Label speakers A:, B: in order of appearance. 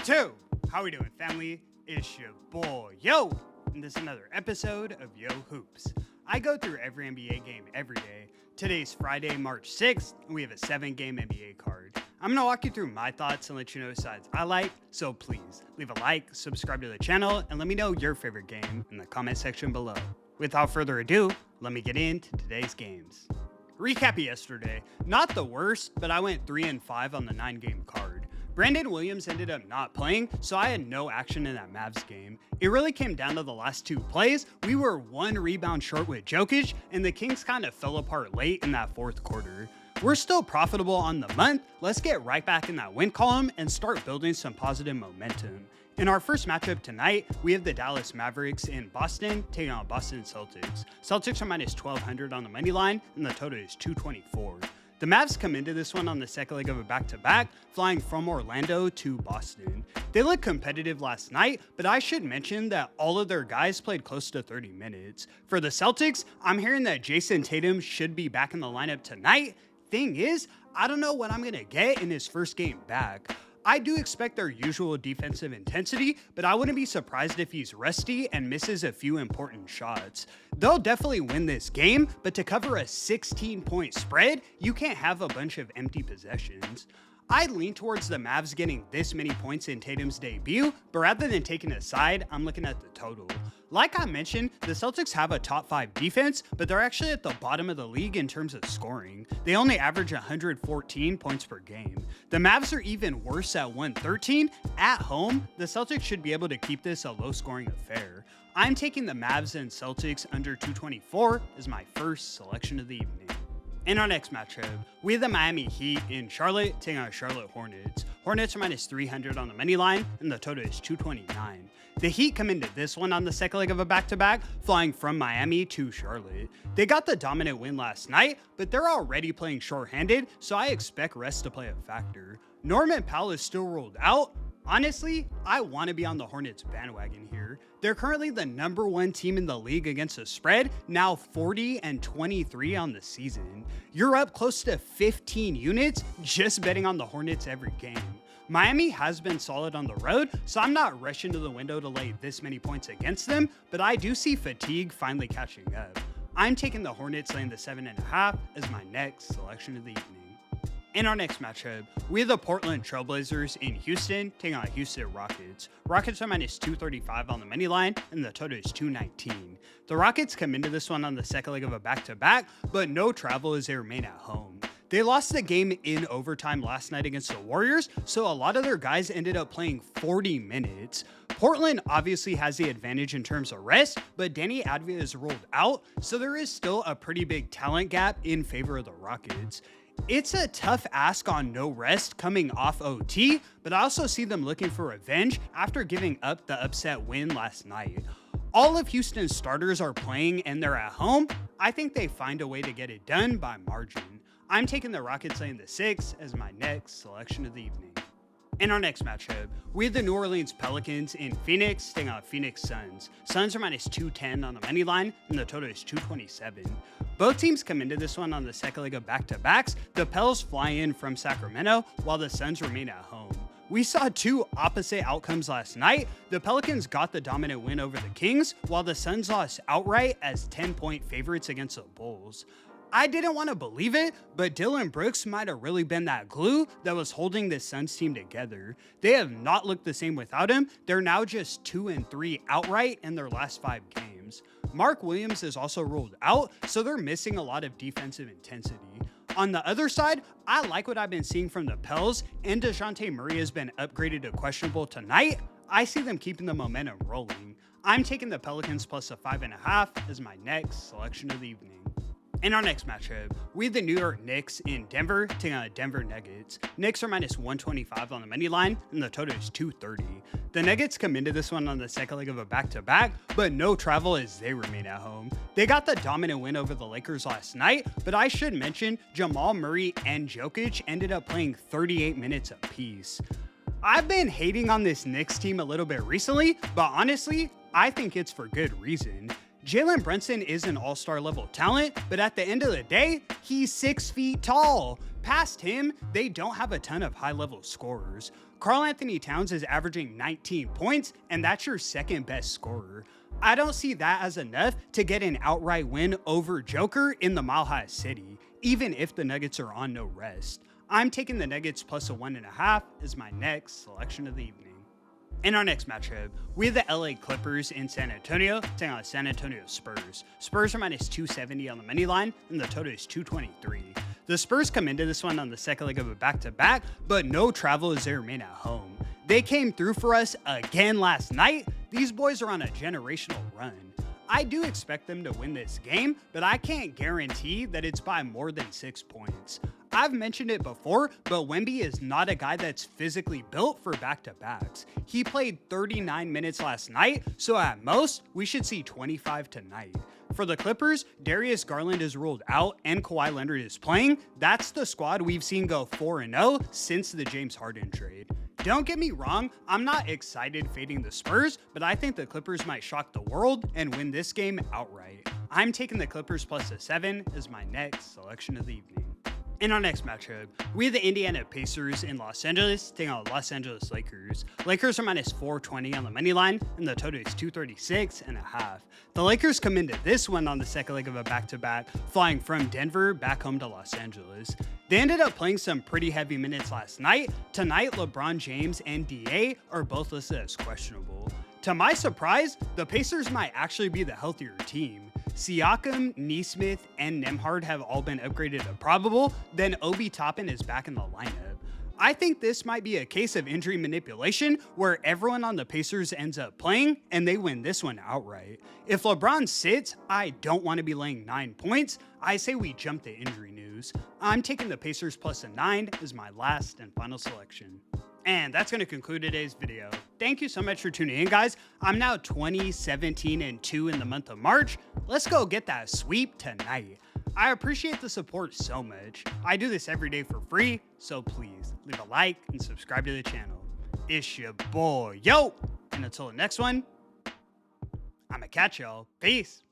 A: 2. How we doing, family? It's your boy, Yo, and this is another episode of YoHoops. I go through every NBA game every day. Today's Friday, March 6th, and we have a 7-game NBA card. I'm going to walk you through my thoughts and let you know sides I like, so please leave a like, subscribe to the channel, and let me know your favorite game in the comment section below. Without further ado, let me get into today's games. Recap of yesterday, not the worst, but I went 3-5 on the 9-game card. Brandon Williams ended up not playing, so I had no action in that Mavs game. It really came down to the last 2 plays. We were 1 rebound short with Jokic, and the Kings kind of fell apart late in that 4th quarter. We're still profitable on the month. Let's get right back in that win column and start building some positive momentum. In our first matchup tonight, we have the Dallas Mavericks in Boston taking on Boston Celtics. Celtics are minus 1,200 on the money line, and the total is 224. The Mavs come into this one on the second leg of a back-to-back, flying from Orlando to Boston. They looked competitive last night, but I should mention that all of their guys played close to 30 minutes. For the Celtics, I'm hearing that Jason Tatum should be back in the lineup tonight. Thing is, I don't know what I'm going to get in his first game back. I do expect their usual defensive intensity, but I wouldn't be surprised if he's rusty and misses a few important shots. They'll definitely win this game, but to cover a 16-point spread, you can't have a bunch of empty possessions. I lean towards the Mavs getting this many points in Tatum's debut, but rather than taking a side, I'm looking at the total. Like I mentioned, the Celtics have a top 5 defense, but they're actually at the bottom of the league in terms of scoring. They only average 114 points per game. The Mavs are even worse at 113. At home, the Celtics should be able to keep this a low-scoring affair. I'm taking the Mavs and Celtics under 224 as my first selection of the evening. In our next matchup, we have the Miami Heat in Charlotte taking on Charlotte Hornets. Hornets are minus 300 on the money line, and the total is 229. The Heat come into this one on the second leg of a back-to-back, flying from Miami to Charlotte. They got the dominant win last night, but they're already playing short-handed, so I expect rest to play a factor. Norman Powell is still ruled out. Honestly, I want to be on the Hornets bandwagon here. They're currently the number 1 team in the league against the spread, now 40-23 on the season. You're up close to 15 units just betting on the Hornets every game. Miami has been solid on the road, so I'm not rushing to the window to lay this many points against them, but I do see fatigue finally catching up. I'm taking the Hornets laying the 7.5 as my next selection of the evening. In our next matchup, we have the Portland Trailblazers in Houston taking on Houston Rockets. Rockets are minus 235 on the money line, and the total is 219. The Rockets come into this one on the second leg of a back-to-back, but no travel as they remain at home. They lost the game in overtime last night against the Warriors, so a lot of their guys ended up playing 40 minutes. Portland obviously has the advantage in terms of rest, but Danny Avdija is ruled out, so there is still a pretty big talent gap in favor of the Rockets. It's a tough ask on no rest coming off OT, but I also see them looking for revenge after giving up the upset win last night. All of Houston's starters are playing and they're at home. I think they find a way to get it done by margin. I'm taking the Rockets laying the 6 as my next selection of the evening. In our next matchup, we have the New Orleans Pelicans in Phoenix taking on Phoenix Suns. Suns are minus 210 on the money line, and the total is 227. Both teams come into this one on the second leg of back-to-backs. The Pels fly in from Sacramento, while the Suns remain at home. We saw 2 opposite outcomes last night. The Pelicans got the dominant win over the Kings, while the Suns lost outright as 10-point favorites against the Bulls. I didn't want to believe it, but Dillon Brooks might have really been that glue that was holding this Suns team together. They have not looked the same without him. They're now just 2-3 outright in their last 5 games. Mark Williams is also ruled out, so they're missing a lot of defensive intensity. On the other side, I like what I've been seeing from the Pels, and DeJounte Murray has been upgraded to questionable tonight. I see them keeping the momentum rolling. I'm taking the Pelicans plus a 5.5 as my next selection of the evening. In our next matchup, we have the New York Knicks in Denver taking on the Denver Nuggets. Knicks are minus 125 on the money line, and the total is 230. The Nuggets come into this one on the second leg of a back-to-back, but no travel as they remain at home. They got the dominant win over the Lakers last night, but I should mention Jamal Murray and Jokic ended up playing 38 minutes apiece. I've been hating on this Knicks team a little bit recently, but honestly, I think it's for good reason. Jalen Brunson is an all-star level talent, but at the end of the day, he's 6 feet tall. Past him, they don't have a ton of high-level scorers. Karl Anthony Towns is averaging 19 points, and that's your second best scorer. I don't see that as enough to get an outright win over Joker in the Mile High City, even if the Nuggets are on no rest. I'm taking the Nuggets plus a 1.5 as my next selection of the evening. In our next matchup, we have the LA Clippers in San Antonio taking on San Antonio Spurs. Spurs are minus 270 on the money line, and the total is 223. The Spurs come into this one on the second leg of a back-to-back, but no travel as they remain at home. They came through for us again last night. These boys are on a generational run. I do expect them to win this game, but I can't guarantee that it's by more than 6 points. I've mentioned it before, but Wemby is not a guy that's physically built for back-to-backs. He played 39 minutes last night, so at most, we should see 25 tonight. For the Clippers, Darius Garland is ruled out and Kawhi Leonard is playing. That's the squad we've seen go 4-0 since the James Harden trade. Don't get me wrong, I'm not excited fading the Spurs, but I think the Clippers might shock the world and win this game outright. I'm taking the Clippers plus a 7 as my next selection of the evening. In our next matchup, we have the Indiana Pacers in Los Angeles taking on Los Angeles Lakers. Lakers are minus 420 on the money line, and the total is 236.5. The Lakers come into this one on the second leg of a back-to-back, flying from Denver back home to Los Angeles. They ended up playing some pretty heavy minutes last night. Tonight, LeBron James and DA are both listed as questionable. To my surprise, the Pacers might actually be the healthier team. Siakam, Nesmith, and Nembhard have all been upgraded to probable, then Obi Toppin is back in the lineup. I think this might be a case of injury manipulation where everyone on the Pacers ends up playing and they win this one outright. If LeBron sits, I don't want to be laying 9 points. I say we jump the injury news. I'm taking the Pacers plus a 9 as my last and final selection. And that's going to conclude today's video. Thank you so much for tuning in, guys. I'm now 20-17-2 in the month of March. Let's go get that sweep tonight. I appreciate the support so much. I do this every day for free, so please leave a like and subscribe to the channel. It's your boy, Yo! And until the next one, I'ma catch y'all. Peace.